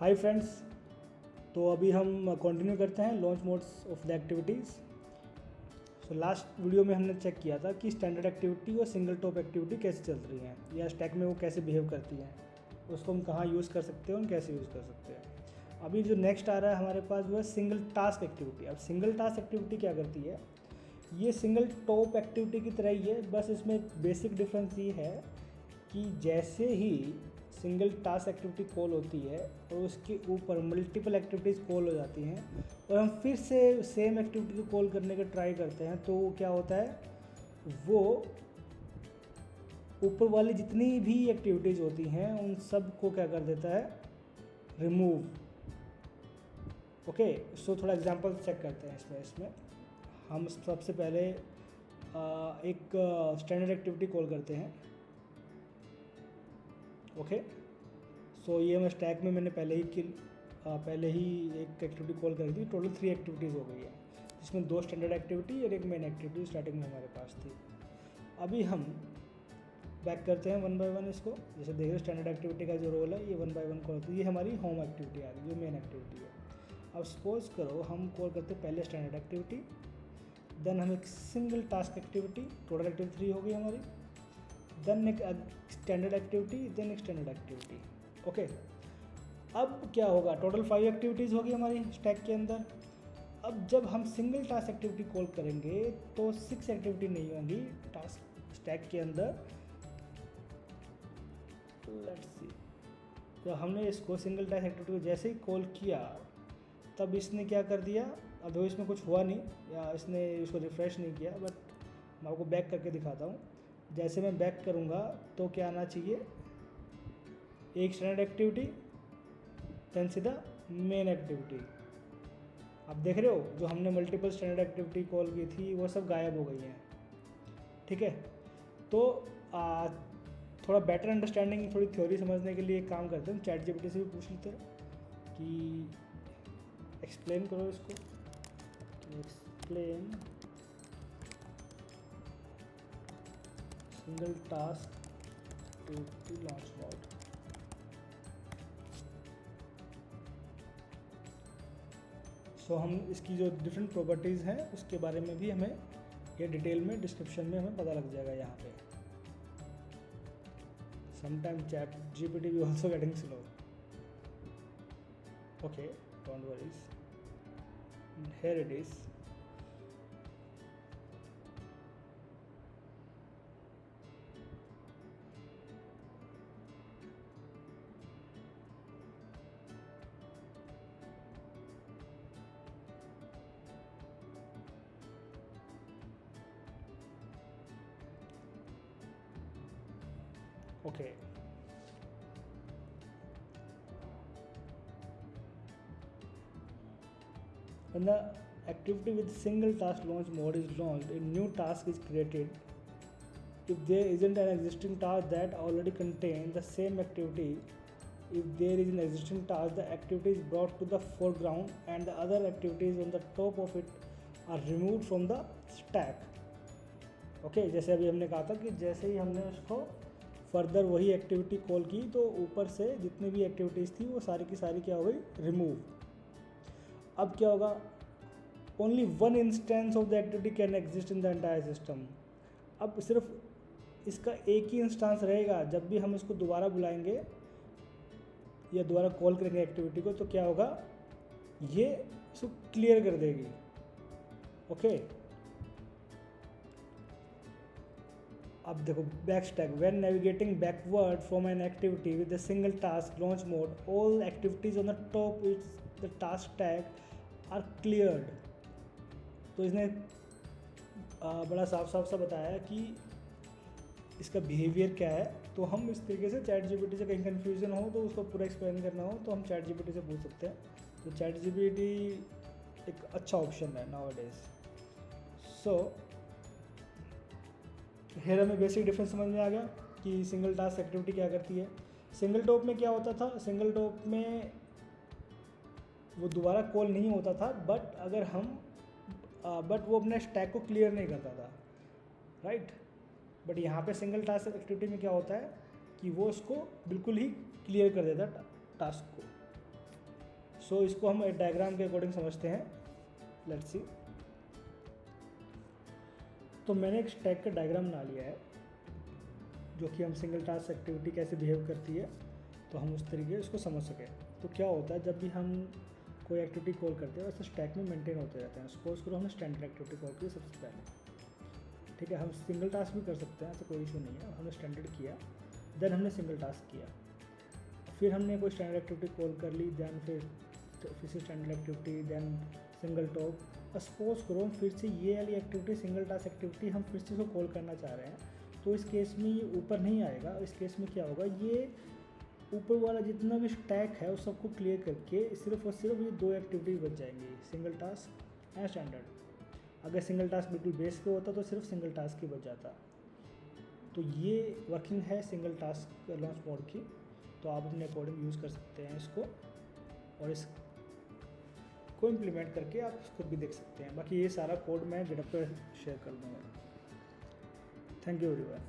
Hi friends, तो अभी हम कंटिन्यू करते हैं launch modes of the activities. So last video में हमने चेक किया था कि स्टैंडर्ड एक्टिविटी और सिंगल टॉप एक्टिविटी कैसे चल रही हैं या स्टैक में वो कैसे बिहेव करती हैं, उसको हम कहाँ यूज़ कर सकते हैं और कैसे यूज़ कर सकते हैं। अभी जो नेक्स्ट आ रहा है हमारे पास वो है सिंगल टास्क एक्टिविटी। अब सिंगल टास्क एक्टिविटी क्या करती है, ये सिंगल टॉप एक्टिविटी की तरह ही है, बस इसमें बेसिक डिफरेंस ये है कि जैसे ही सिंगल टास्क एक्टिविटी कॉल होती है और उसके ऊपर मल्टीपल एक्टिविटीज़ कॉल हो जाती हैं और हम फिर से सेम एक्टिविटी को कॉल करने का ट्राई करते हैं, तो क्या होता है, वो ऊपर वाली जितनी भी एक्टिविटीज़ होती हैं उन सब को क्या कर देता है, रिमूव। ओके, सो थोड़ा एग्जांपल चेक करते हैं इसमें हम सबसे पहले एक स्टैंडर्ड एक्टिविटी कॉल करते हैं। ओके, सो ये मैं स्टैक में मैंने पहले ही एक एक्टिविटी कॉल करी थी। टोटल 3 एक्टिविटीज़ हो गई है, जिसमें 2 स्टैंडर्ड एक्टिविटी और एक मेन एक्टिविटी स्टार्टिंग में हमारे पास थी। अभी हम बैक करते हैं 1 बाय 1 इसको। जैसे देखिए स्टैंडर्ड एक्टिविटी का जो रोल है ये 1 बाय 1 कॉल होती है। ये हमारी होम एक्टिविटी आ गई जो मेन एक्टिविटी है। अब सपोज करो हम कॉल करते हैं पहले स्टैंडर्ड एक्टिविटी, देन हम एक single task activity, total activity 3 हो गई हमारी, देन एक स्टैंडर्ड एक्टिविटी, देन एक स्टैंडर्ड एक्टिविटी। ओके, अब क्या होगा, टोटल 5 एक्टिविटीज़ होगी हमारी स्टैक के अंदर। अब जब हम सिंगल टास्क एक्टिविटी कॉल करेंगे तो 6 एक्टिविटी नहीं होंगी टास्क स्टैक के अंदर। लेट्स सी, तो हमने इसको सिंगल टास्क एक्टिविटी को जैसे ही कॉल किया तब इसने क्या कर दिया, अदो इसमें कुछ हुआ नहीं या इसने इसको रिफ़्रेश नहीं किया, बट मैं आपको बैक करके दिखाता हूँ। जैसे मैं बैक करूँगा तो क्या आना चाहिए, एक स्टैंडर्ड एक्टिविटी, देन सीधा मेन एक्टिविटी। आप देख रहे हो जो हमने मल्टीपल स्टैंडर्ड एक्टिविटी कॉल की थी वो सब गायब हो गई हैं। ठीक है, तो थोड़ा बेटर अंडरस्टैंडिंग, थोड़ी थ्योरी समझने के लिए एक काम करते हैं, चैट जीपीटी से भी पूछ लेते हैं कि एक्सप्लेन करो इसको। Explain single task activity launch mode. So हम इसकी जो डिफरेंट प्रॉपर्टीज़ हैं उसके बारे में भी हमें ये डिटेल में डिस्क्रिप्शन में हमें पता लग जाएगा यहाँ पे। समटाइम चैट जीपीटी भी also getting slow. Okay, don't worries, here it is। Okay, when the activity with single task launch mode is launched, a new task is created. If there isn't an existing task that already contains the same activity, if there is an existing task, the activity is brought to the foreground and the other activities on the top of it are removed from the stack. Okay, जैसे अभी हमने कहा था कि जैसे ही हमने उसको further वही एक्टिविटी कॉल की तो ऊपर से जितनी भी एक्टिविटीज़ थी वो सारी की सारी क्या हो गई, रिमूव। अब क्या होगा, only one instance of the activity can exist in the entire system. अब सिर्फ इसका एक ही इंस्टांस रहेगा, जब भी हम इसको दोबारा बुलाएंगे या दोबारा कॉल करेंगे एक्टिविटी को तो क्या होगा, ये इसको क्लियर कर देगी। ओके, अब देखो back stack, when navigating backward from an activity with the single task launch mode, all activities on the top its the task tag are cleared. तो इसने बड़ा साफ साफ सा बताया कि इसका बिहेवियर क्या है। तो हम इस तरीके से चैट जीपीटी से कहीं कन्फ्यूजन हो तो उसको पूरा एक्सप्लेन करना हो तो हम चैट जीपीटी से पूछ सकते हैं। तो चैट जीपीटी एक अच्छा ऑप्शन है नाउ डेज। सो हेयर हमें बेसिक डिफरेंस समझ में आ गया कि सिंगल टास्क एक्टिविटी क्या करती है। सिंगल टॉप में क्या होता था, सिंगल टॉप में वो दोबारा कॉल नहीं होता था, बट अगर हम बट वो अपने स्टैक को क्लियर नहीं करता था, राइट। बट यहाँ पे सिंगल टास्क एक्टिविटी में क्या होता है कि वो उसको बिल्कुल ही क्लियर कर देता है टास्क को। सो इसको हम एक डायग्राम के अकॉर्डिंग समझते हैं। Let's see. तो मैंने एक स्टैक का डायग्राम बना लिया है जो कि हम सिंगल टास्क एक्टिविटी कैसे बिहेव करती है, तो हम उस तरीके उसको समझ सकें। तो क्या होता है, जब भी हम कोई एक्टिविटी कॉल करते हैं वैसे स्टैक में मेंटेन होते रहते हैं। सपोज करो हमने स्टैंडर्ड एक्टिविटी कॉल की सबसे पहले, ठीक है। हम सिंगल टास्क भी कर सकते हैं, ऐसा कोई इशू नहीं है। हमने स्टैंडर्ड किया, देन हमने सिंगल टास्क किया, फिर हमने कोई स्टैंडर्ड एक्टिविटी कॉल कर ली, देन फिर से standard activity, then single top. Suppose करो फिर से ये वाली एक्टिविटी सिंगल टास्क एक्टिविटी हम फिर से इसको कॉल करना चाह रहे हैं, तो इस केस में ये ऊपर नहीं आएगा। इस केस में क्या होगा, ये ऊपर वाला जितना भी स्टैक है उस सबको क्लियर करके सिर्फ और सिर्फ ये 2 एक्टिविटी बच जाएंगी, सिंगल टास्क एंड स्टैंडर्ड। अगर सिंगल टास्क बिल्कुल बेस पे होता तो सिर्फ सिंगल टास्क ही बच जाता। तो ये वर्किंग है सिंगल टास्क लॉन्च मोड की, तो आप अपने अकॉर्डिंग यूज़ कर सकते हैं इसको, और इसको इम्प्लीमेंट करके आप इसको भी देख सकते हैं। बाकी ये सारा कोड मैं गिटहब पर शेयर कर दूँगा। Thank you everyone.